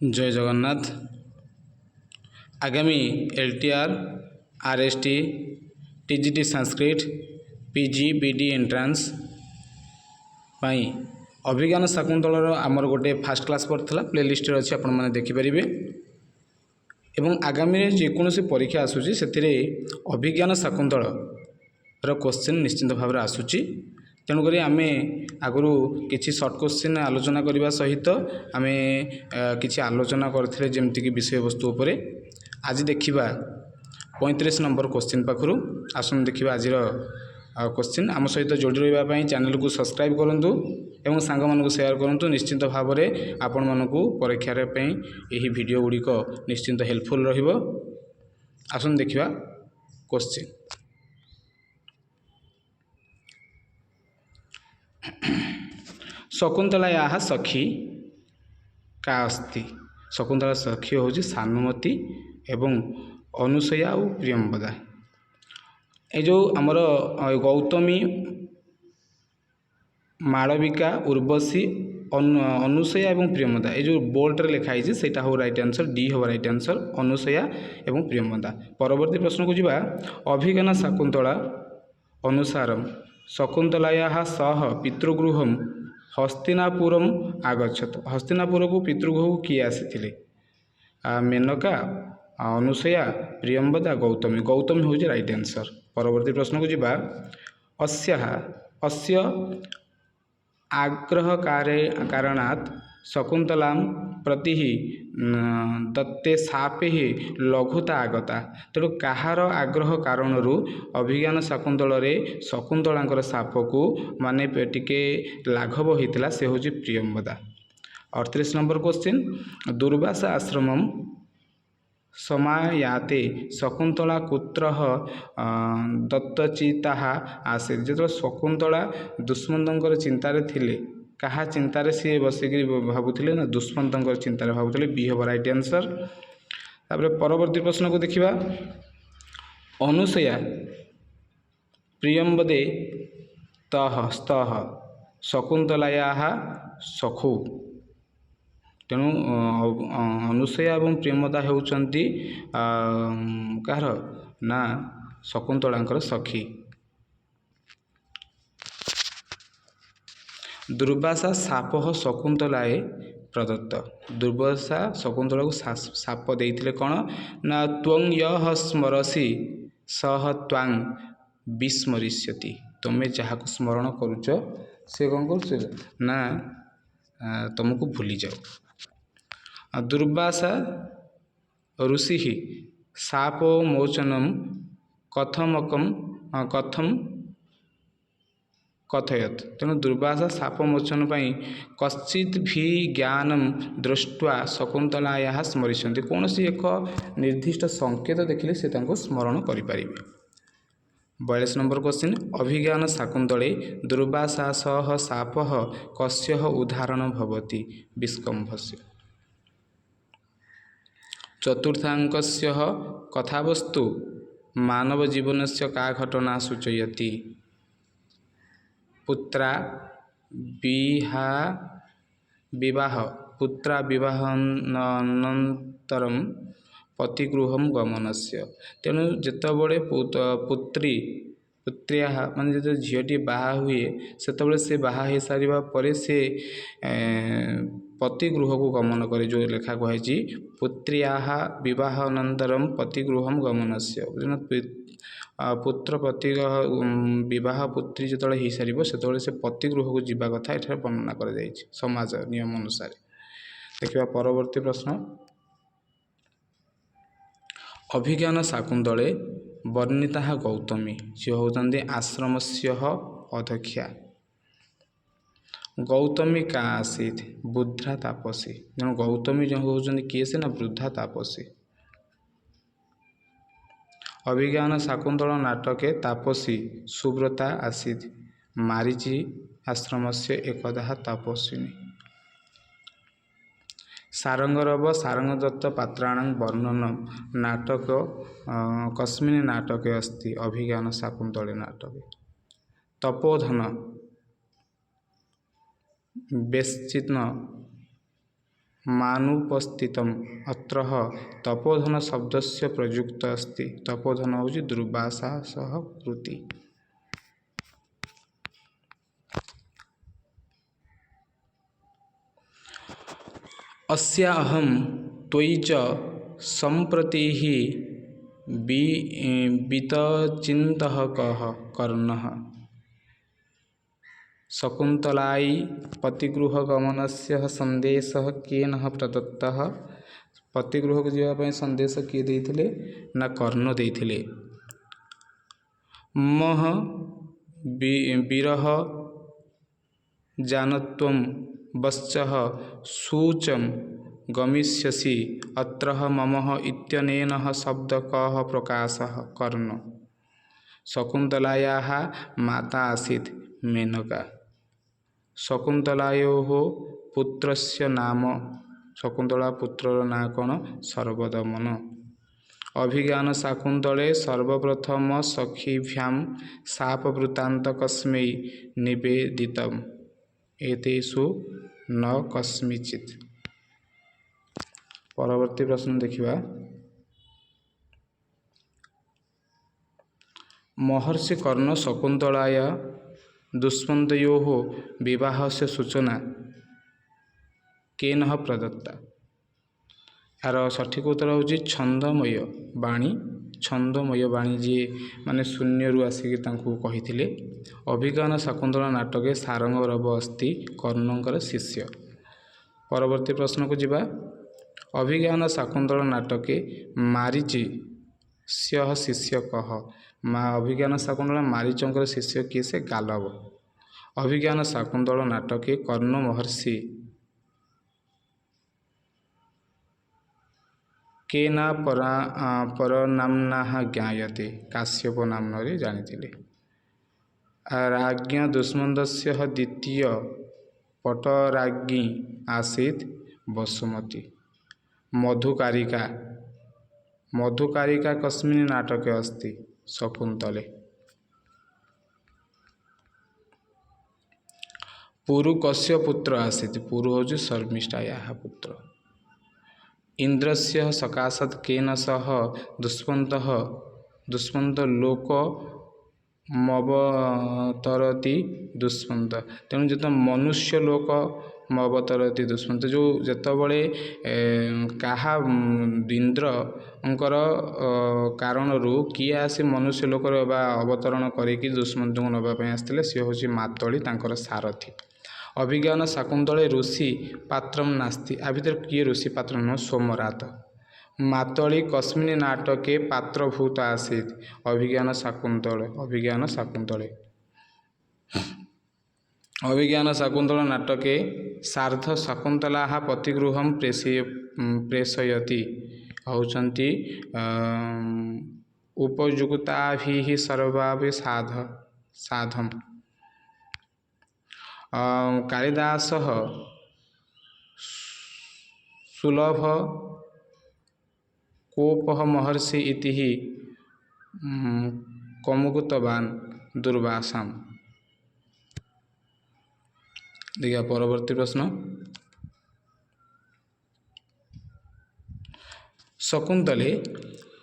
जय जगन्नाथ। आगामी LTR, RST, TGT Sanskrit, PG BD entrance पाई अभिज्ञान शाकुंतलर आमर गोटे फास्ट क्लास पड़ता प्लेलिस्ट अच्छी आपण मैंने देखिपारे। एवं आगामी जेकोसी परीक्षा आसूची से अभिज्ञान शाकुंतल क्वेश्चन निश्चिंत भाव में आसूची। तेणुक आम आगु किसी सर्ट क्वेश्चन आलोचना करने सहित आम कि आलोचना करते जमीक विषय वस्तु उपरे। आज देखा 35 नंबर क्वेश्चन पाखु आसन देखा आज क्वेश्चन। आम सहित जोड़ी रही चैनल को सब्सक्राइब करूँ एवं सांग मानू शेयर करूँ। निश्चिंत भाव में आपण मानक परीक्षा यही वीडियो गुड़िक निश्चिंत हेल्पफुल रहिबो। आसन देखा क्वेश्चन। शकुंतला सखी का अस्ति। शकुंतला सखी हूँ सानुमती एवं अनुसया और प्रियंवदा। ये जो आमर गौतमी, मालविका, उर्वशी, अनुसया एवं प्रियंवदा ये जो बोल्ड रे लिखाई सेटा हो राइट आंसर। डी हो राइट आंसर, अनुसया एवं प्रियंवदा। परवर्ती प्रश्न को जीवा। अभिज्ञान शाकुंतला अनुसार शकुंतलायाः सह पितृगृहं हस्तिनापुरम आगच्छत। हस्तिनापुर को पितृगृह को किए आसी? मेनका, अनुसया, प्रियंवदा, गौतमी। गौतमी हूँ राइट आंसर। परवर्ती प्रश्न को जीवा। अस्य आग्रह कारणात् शकुंतलां प्रति दत्ते शापे लघुता आगता। तेणु कहार आग्रह कारण अभिज्ञान शाकुंतल शकुंतलांकर शाप को माने टिके लाघव होता से हूँ प्रियंवदा। 38 number question. दुर्वासा आश्रमं समायाते शकुंतला कुत्र दत्तचिता आसीत्। जो शकुंतला दुष्मंतर चिंतार थिले, कहा चिंतार सी बसिक भावुले ना दुष्मंतर चिंतार भावुले। बी हम राइट आंसर। तापर परवर्ती प्रश्न को देखिबा। अनुसया प्रियंवदे तह स्तः शकुंतलायाः सखौ। तेणु अनुसया और प्रियंवदा होउचंती कहार ना शकुंतलांकर सखी। दुर्वासा शाप शकुंतलाए प्रदत्त। दुर्वासा शकुंतला को शाप देइथिले कौन ना त्वं यः स्मरसि सह त्वां विस्मरिष्यति। तुम्हें जहाँ स्मरण करुच से कौन कर ना तुमको भूली जाओ। दुर्वासा ऋषि शाप मोचनम कथम कथयत। तेणु दुर्वासा शाप मोचन पाई कश्चित भी ज्ञानम दृष्ट्वा शकुंतलायाः स्मरिष्यन्ति। कौन सी एक निर्दिष्ट संकेत देखिले से तांको स्मरण करिपारिबे। 42 नंबर क्वेश्चन। अभिज्ञान शाकुंतले दुर्वासा सह शापः कस्यः उदाहरण भवति विस्कम्भस्य। चतुर्थांकस्य कथावस्तु मानव जीवनस्य का घटना सूचयति। पुत्रा विवाह पुत्रा विवाहानन्तरं पतिगृहं गमनस्य। तेणु जितेबले पुत्रिया माने जो झीटी बाहा हुए सेतबले से बाहा हो सारिबा परे से पतिगृह को गमन करे। जो लेखा कही पुत्रिया विवाहानन्तरं पतिगृहं गमनस्य। पुत्र पति विवाह पुत्री जो हो सार से से पतिगृह को जीवा कथा एठार वर्णना कर समाज नियम अनुसार। देखिए परवर्ती प्रश्न। अभिज्ञान शाकुंतले वर्णिता गौतमी जी होती आश्रमस्य अध्यक्षा। गौतमी का आसीत बुद्धा तापसी। जन गौतमी जो होती किए से ना वृद्धा तापसी। अभिज्ञान शाकुंतल नाटके तापसी सुव्रता आसीत मारीची आश्रमस्य एकदा तापस्विनी। सारंगरव सारंगदत्त पात्राणां वर्णनं नाटक कस्मिन् नाटके अस्ति। अभिज्ञान शाकुंतले नाटके। तपोधन बेश्चित्न मानुपस्थितम् अत्र तपोधन शब्दस्य प्रयुक्त अस्ति। तपोधन होची दुर्वासा सह कृति। अस्या अहं त्वयि च सम्प्रति वितचिन्तः कः कर्णः। शकुन्तलाई पतिगृहगमनस्य सन्देशः केन प्रदत्तः। पतिगृह को जावाई संदेश किए देइथिले ना कर्ण देइथिले। मह विरह जानत्वं वश्चः शूचं गमिष्यसि अत्र मम इत्यनेन शब्दकः प्रकाशः। कर्ण शकुन्तलायाः माता आसीत् मेनका। शकुन्तलायोः पुत्रस्य नाम शकुन्तला पुत्रर ना कौन सर्वदमन। अभिज्ञान शाकुन्तले सर्वप्रथम सखीभ्यां शापवृत्तान्तकस्मै निवेदितम् एतेषु न कस्मिचित्। परवर्ती प्रश्न देखिबा। महर्षि कर्ण शकुन्तलाया दुष्मन्तयोः विवाहस्य सूचना केन प्रदत्ता। यार सठिक उत्तर होची छंदमय बाणी। छंदमय बाणी जी माने शून्य रु आसिक तांको कहिथिले। अभिज्ञान शाकुन्तला नाटके सारंगरव अस्ति कर्णंकर शिष्य। परवर्ती प्रश्न को जिबा। अभिज्ञान शाकुन्तला नाटके मारीची स्यः शिष्य कह। अभिज्ञान शाकुन्तला मारीचंकर शिष्य किए से गालव। अभिज्ञान शाकुन्तला नाटके कर्ण महर्षि केना परनाम्ना ज्ञायते। काश्यप नाम्न जानिथिले। राज्ञ दुष्मन्तस्य द्वितीय पटराज्ञी आसीत् वसुमती। मधुकारिका मधुकारिका कस्मिन् नाटके अस्ति। शकुन्तले। पुरु कस्य पुत्र आसीत्। पुरु होची शर्मिष्ठायाः पुत्र। इंद्रस्य सकाशात् केन सह दुष्मंत लोक मवतरति दुष्मंत। तेणु जो मनुष्य लोक मवतरति दुष्मंत जो जेतबळे कहा इंद्रंकर कारण किए आसी मनुष्य लोक अवतरण करिकी दुष्मंत को नवाई आसते सी हूँ मातली तांकर सारथी। अभिज्ञान शाकुन्तले ऋषि पात्र नास्ति। आ भर किए ऋषि पात्र न सोमरात। मातली कस्मिन् नाटके पात्रभूत आसीत्। अभिज्ञान शाकुन्तले। अभिज्ञान शाकुन्तले। अभिज्ञान शाकुन्तला नाटके सार्ध शकुन्तला पतिगृहं प्रेषयति होचंती उपयुक्ताभिः सर्वाभिः साधम। कालिदास सुलभ कोपः महर्षि इति कमुकुतवान् दुर्वासाम्। देखिए परवर्ती प्रश्न। शकुन्तले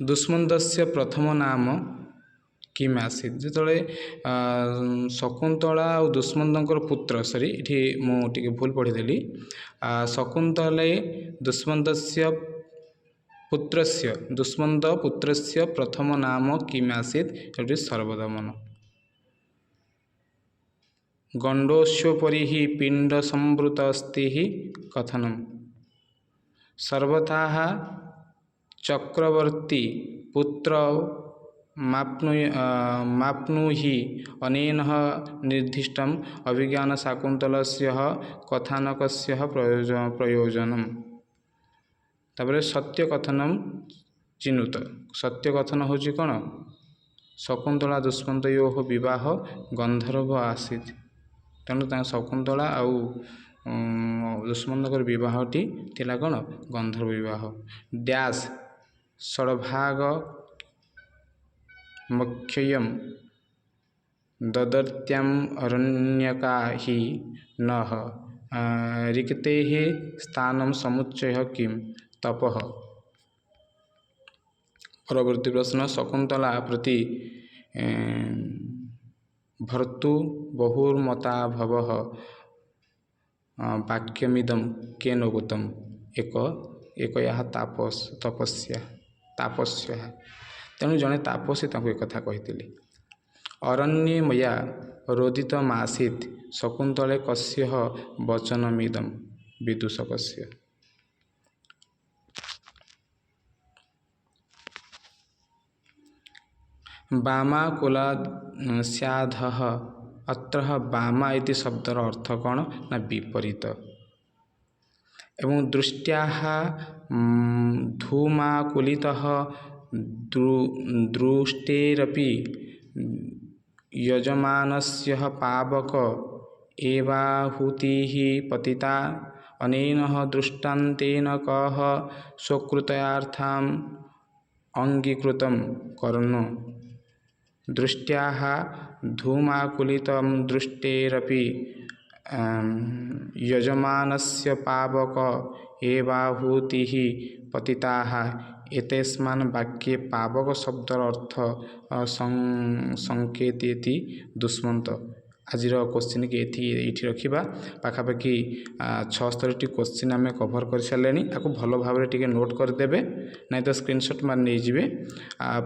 दुष्मन्तस्य प्रथम नाम किम आसीत्। जिते शकुन्तला और दुष्मंतर पुत्र सॉरी ये मुझे भूल पढ़ीदेली। शकुन्तले दुष्मन्तस्य पुत्रस्य दुष्मंत पुत्रस्य प्रथम नाम किम आसीत्। सर्वदमन। गंडोस्योपरि पिंड संवृत अस्ति कथनम। सर्वथा चक्रवर्ती पुत्र माप्नुहि अनेन निर्दिष्टम् अभिज्ञान शाकुन्तलस्य कथानकस्य प्रयोजनम्। तापर सत्य कथनम चिनुत। सत्य कथन होची कौन। शकुन्तला दुष्मन्तयोः विवाह गंधर्व आसीत्। तेणु शकुन्तला आउ दुष्मंतर विवाहटी थिला कौन गंधर्व विवाह। डैश षड्भाग मख्ययम ददर्त्याम अरण्यका हि नः रिक्तेः स्थानं समुच्चयः किं तपः। परवर्ती प्रश्न शकुन्तला प्रति भर्तु बहुर्मता भवः वाक्यमिदं केन उक्तम् एकया तापस्या तेणु जड़े तापसी एक कथा कही अरण्ये मया रोदितमासीत् शकुन्तले कस्य वचनमिदं विदूषकस्य। वामाकुलास्याधः अत्र वामा इति शब्दर अर्थ कौन ना विपरीत एवं दृष्ट्याः धूमाकुलितः दृष्टेरपि यजमानस्य पावक एवाहुतिः पतिता अनेन दृष्टान्तेन कः स्वकृतार्थम् अंगीकृतं कर्म दृष्ट्याः धूमाकुलितं दृष्टेरपि यजमानस्य पावक एवाहुतिः पतिताः। एतस्मान् वाक्ये पावक शब्दर अर्थ संकेतेति दुष्मंत। आजिर क्वेश्चन के ये रखा पाखापाखि 76 क्वेश्चन आम कभर कर सारे आपको भल भाव टे नोट करदे ना तो स्क्रीनशॉट मार नहीं जाए।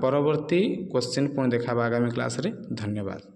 परवर्ती क्वेश्चन पुणी देखा आगामी क्लास रे। धन्यवाद।